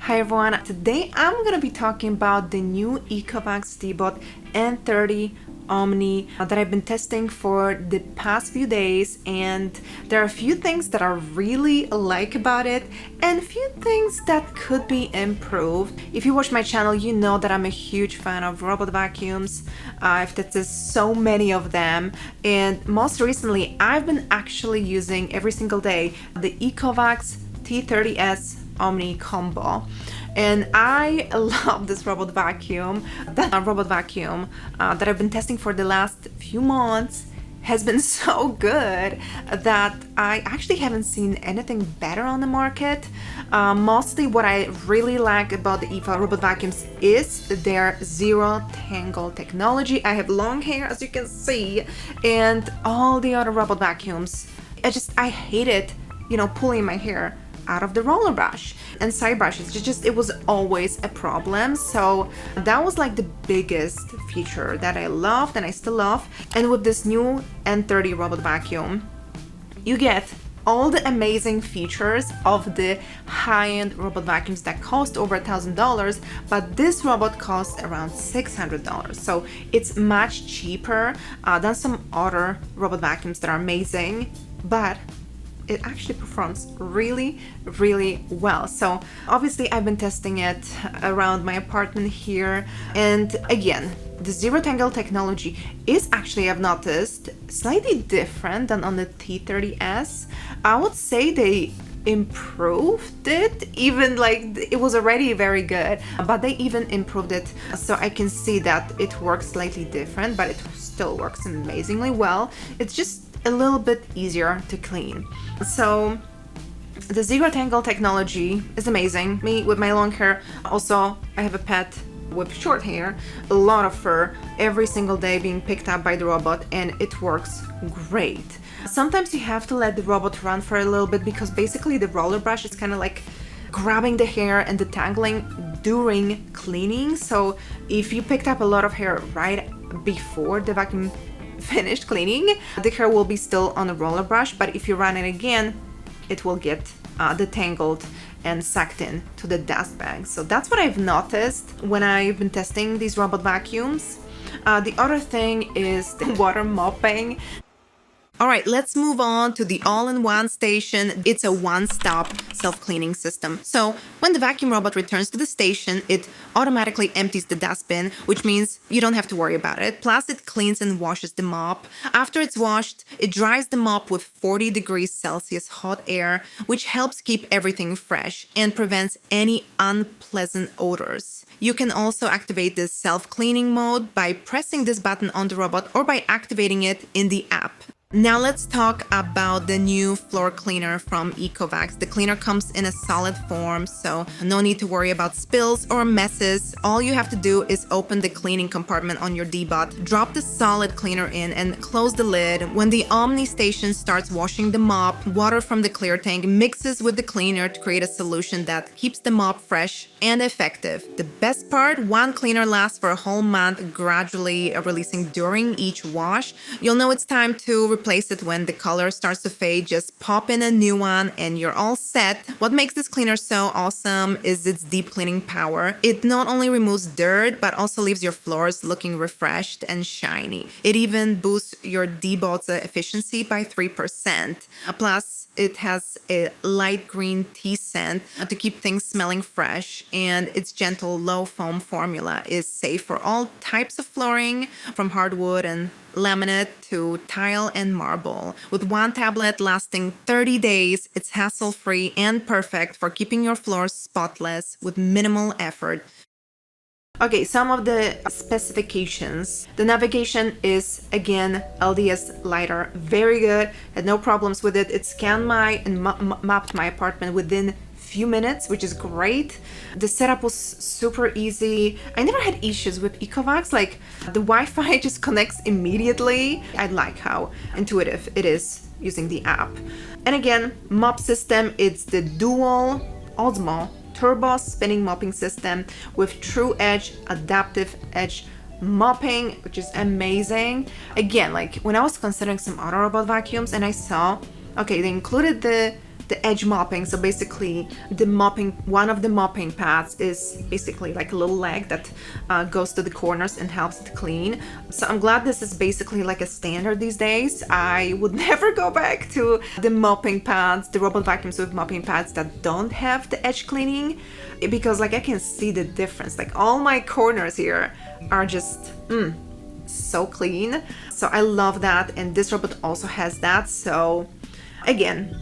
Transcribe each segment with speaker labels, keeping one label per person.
Speaker 1: Hi everyone, today I'm gonna be talking about the new Ecovacs Deebot N30 Omni that I've been testing for the past few days, and there are a few things that I really like about it and a few things that could be improved. If you watch my channel, you know that I'm a huge fan of robot vacuums. I've tested so many of them, and most recently I've been actually using every single day the Ecovacs T30S Omni combo, and I love this robot vacuum. That robot vacuum that I've been testing for the last few months has been so good that I actually haven't seen anything better on the market. Mostly what I really like about the EVA robot vacuums is their ZeroTangle technology. I have long hair, as you can see, and all the other robot vacuums, I hate it, pulling my hair out of the roller brush and side brushes. It was always a problem. So that was like the biggest feature that I loved and I still love. And with this new N30 robot vacuum, you get all the amazing features of the high-end robot vacuums that cost over $1,000, but this robot costs around $600. So it's much cheaper than some other robot vacuums that are amazing, but it actually performs really well. So obviously I've been testing it around my apartment here, and again, the ZeroTangle technology is actually, I've noticed, slightly different than on the T30S. I would say they improved it, even like it was already very good, but they even improved it, so I can see that it works slightly different, but it still works amazingly well. It's just a little bit easier to clean. So the ZeroTangle technology is amazing. Me with my long hair, also I have a pet with short hair, a lot of fur, every single day being picked up by the robot, and it works great. Sometimes you have to let the robot run for a little bit because basically the roller brush is kind of like grabbing the hair and detangling during cleaning. So if you picked up a lot of hair right before the vacuum finished cleaning, the hair will be still on the roller brush, but if you run it again, it will get detangled and sucked in to the dust bag. So that's what I've noticed when I've been testing these robot vacuums. The other thing is the water mopping. All right, let's move on to the all-in-one station. It's a one-stop self-cleaning system. So when the vacuum robot returns to the station, it automatically empties the dustbin, which means you don't have to worry about it. Plus, it cleans and washes the mop. After it's washed, it dries the mop with 40 degrees Celsius hot air, which helps keep everything fresh and prevents any unpleasant odors. You can also activate this self-cleaning mode by pressing this button on the robot or by activating it in the app. Now let's talk about the new floor cleaner from Ecovacs. The cleaner comes in a solid form, so no need to worry about spills or messes. All you have to do is open the cleaning compartment on your Deebot, drop the solid cleaner in, and close the lid. When the Omni station starts washing the mop, water from the clear tank mixes with the cleaner to create a solution that keeps the mop fresh and effective. The best part, one cleaner lasts for a whole month, gradually releasing during each wash. You'll know it's time to replace it when the color starts to fade. Just pop in a new one and you're all set. What makes this cleaner so awesome is its deep cleaning power. It not only removes dirt, but also leaves your floors looking refreshed and shiny. It even boosts your Deebot's efficiency by 3%. Plus, it has a light green tea scent to keep things smelling fresh, and its gentle low foam formula is safe for all types of flooring, from hardwood and laminate to tile and marble. With one tablet lasting 30 days, it's hassle-free and perfect for keeping your floors spotless with minimal effort. Okay, some of the specifications. The navigation is, again, LDS LiDAR. Very good. Had no problems with it. It scanned and mapped my apartment within few minutes, which is great. The setup was super easy. I never had issues with Ecovacs. Like, the Wi-Fi just connects immediately. I like how intuitive it is using the app. And again, mop system, it's the dual Osmo turbo spinning mopping system with TruEdge adaptive edge mopping, which is amazing. Again, like when I was considering some other robot vacuums and I saw, okay, they included the the edge mopping. So basically the mopping, one of the mopping pads is basically like a little leg that goes to the corners and helps it clean. So I'm glad this is basically like a standard these days. I would never go back to the mopping pads, the robot vacuums with mopping pads that don't have the edge cleaning, because like I can see the difference. Like all my corners here are just so clean. So I love that, and this robot also has that. So again,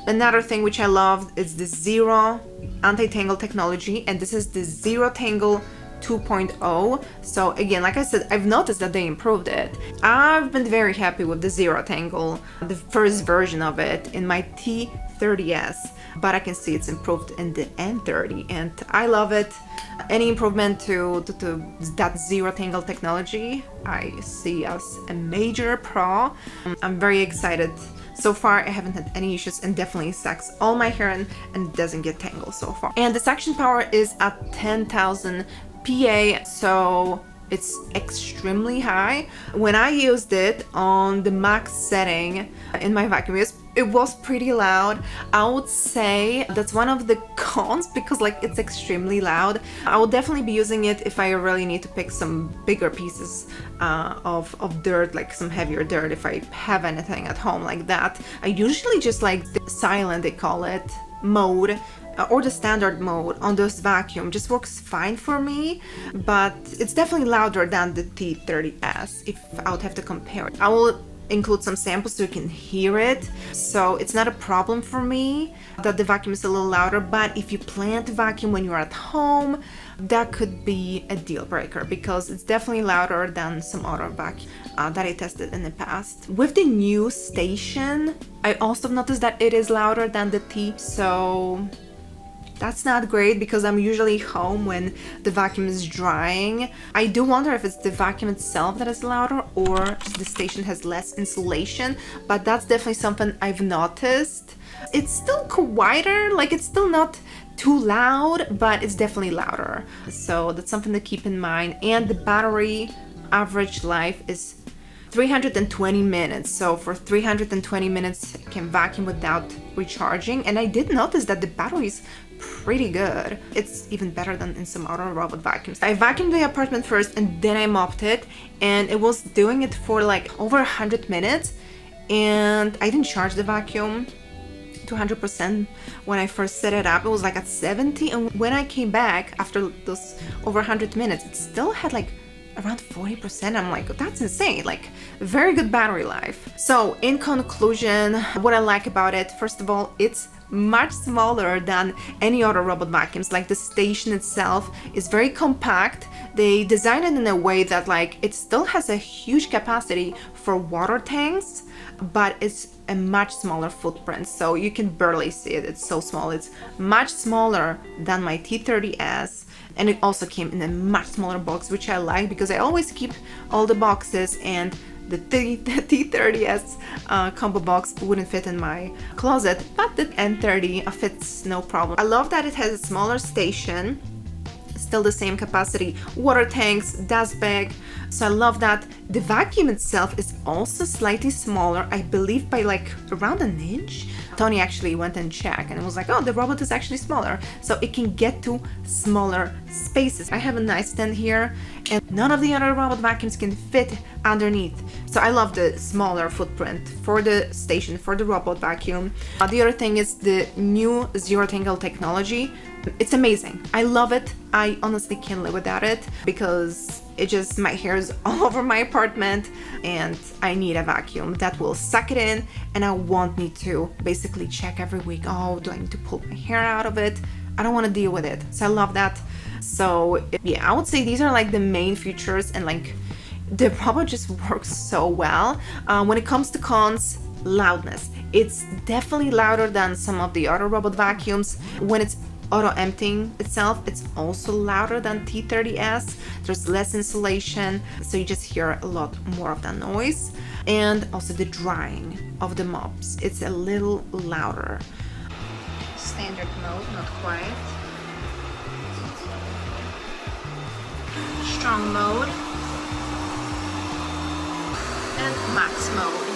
Speaker 1: another thing which I loved is the zero anti-tangle technology, and this is the ZeroTangle 2.0. So again, like I said, I've noticed that they improved it. I've been very happy with the ZeroTangle, the first version of it in my T30s, but I can see it's improved in the N30, and I love it. Any improvement to that ZeroTangle technology, I see as a major pro. I'm very excited. So far, I haven't had any issues, and definitely sucks all my hair in and doesn't get tangled so far. And the suction power is at 10,000 PA, so it's extremely high. When I used it on the max setting in my vacuum, it was pretty loud. I would say that's one of the cons, because like it's extremely loud. I will definitely be using it if I really need to pick some bigger pieces of dirt, like some heavier dirt, if I have anything at home like that. I usually just like the silent, they call it, mode, or the standard mode on this vacuum just works fine for me, but it's definitely louder than the T30s if I would have to compare it. I will include some samples so you can hear it, so it's not a problem for me that the vacuum is a little louder. But if you plan to vacuum when you're at home, that could be a deal breaker, because it's definitely louder than some other vacuum that I tested in the past. With the new station, I also noticed that it is louder than the T, so that's not great, because I'm usually home when the vacuum is drying. I do wonder if it's the vacuum itself that is louder or the station has less insulation, but that's definitely something I've noticed. It's still quieter, like it's still not too loud, but it's definitely louder. So that's something to keep in mind. And the battery average life is 320 minutes. So for 320 minutes, I can vacuum without recharging. And I did notice that the battery is pretty good. It's even better than in some other robot vacuums. I vacuumed the apartment first and then I mopped it, and it was doing it for like over 100 minutes, and I didn't charge the vacuum to 100% when I first set it up. It was like at 70, and when I came back after those over 100 minutes, it still had like around 40%. I'm like, that's insane, like very good battery life. So in conclusion, what I like about it, first of all, it's much smaller than any other robot vacuums. Like the station itself is very compact. They designed it in a way that like it still has a huge capacity for water tanks, but it's a much smaller footprint, so you can barely see it. It's so small. It's much smaller than my T30s, and it also came in a much smaller box, which I like, because I always keep all the boxes, and the T30s combo box wouldn't fit in my closet, but the N30 fits no problem. I love that it has a smaller station, still the same capacity, water tanks, dust bag, so I love that. The vacuum itself is also slightly smaller, I believe by like around an inch. Tony actually went and checked and was like, oh, the robot is actually smaller, so it can get to smaller spaces. I have a nightstand here, and none of the other robot vacuums can fit underneath, so I love the smaller footprint for the station, for the robot vacuum. The other thing is the new ZeroTangle technology. It's amazing. I love it. I honestly can't live without it, because it just, my hair is all over my apartment, and I need a vacuum that will suck it in, and I won't need to basically check every week, oh, do I need to pull my hair out of it? I don't want to deal with it, so I love that. So yeah, I would say these are like the main features, and like the robot just works so well. When it comes to cons, loudness. It's definitely louder than some of the other robot vacuums. When it's auto-emptying itself, it's also louder than T30s. There's less insulation, so you just hear a lot more of that noise. And also the drying of the mops, it's a little louder. Standard mode, not quiet. Strong mode. And max mode.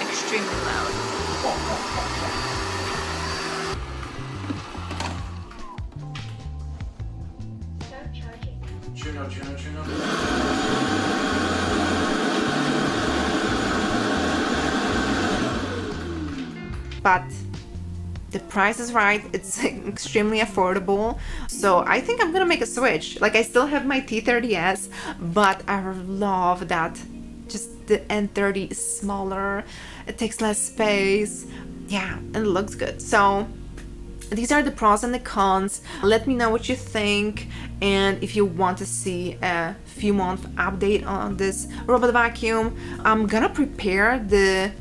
Speaker 1: Extremely loud. But the price is right, it's extremely affordable, so I think I'm gonna make a switch. Like, I still have my T30s, but I love that just the N30 is smaller, it takes less space, yeah, and it looks good. So these are the pros and the cons. Let me know what you think, and if you want to see a few month update on this robot vacuum. I'm gonna prepare the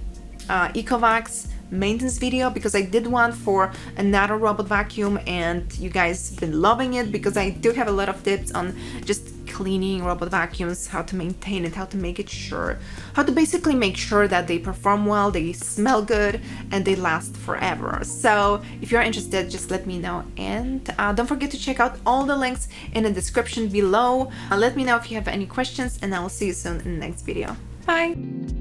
Speaker 1: Ecovacs maintenance video, because I did one for another robot vacuum and you guys been loving it, because I do have a lot of tips on just cleaning robot vacuums, how to maintain it, how to make it sure, how to basically make sure that they perform well, they smell good, and they last forever. So if you're interested, just let me know, and don't forget to check out all the links in the description below. Let me know if you have any questions, and I will see you soon in the next video. Bye!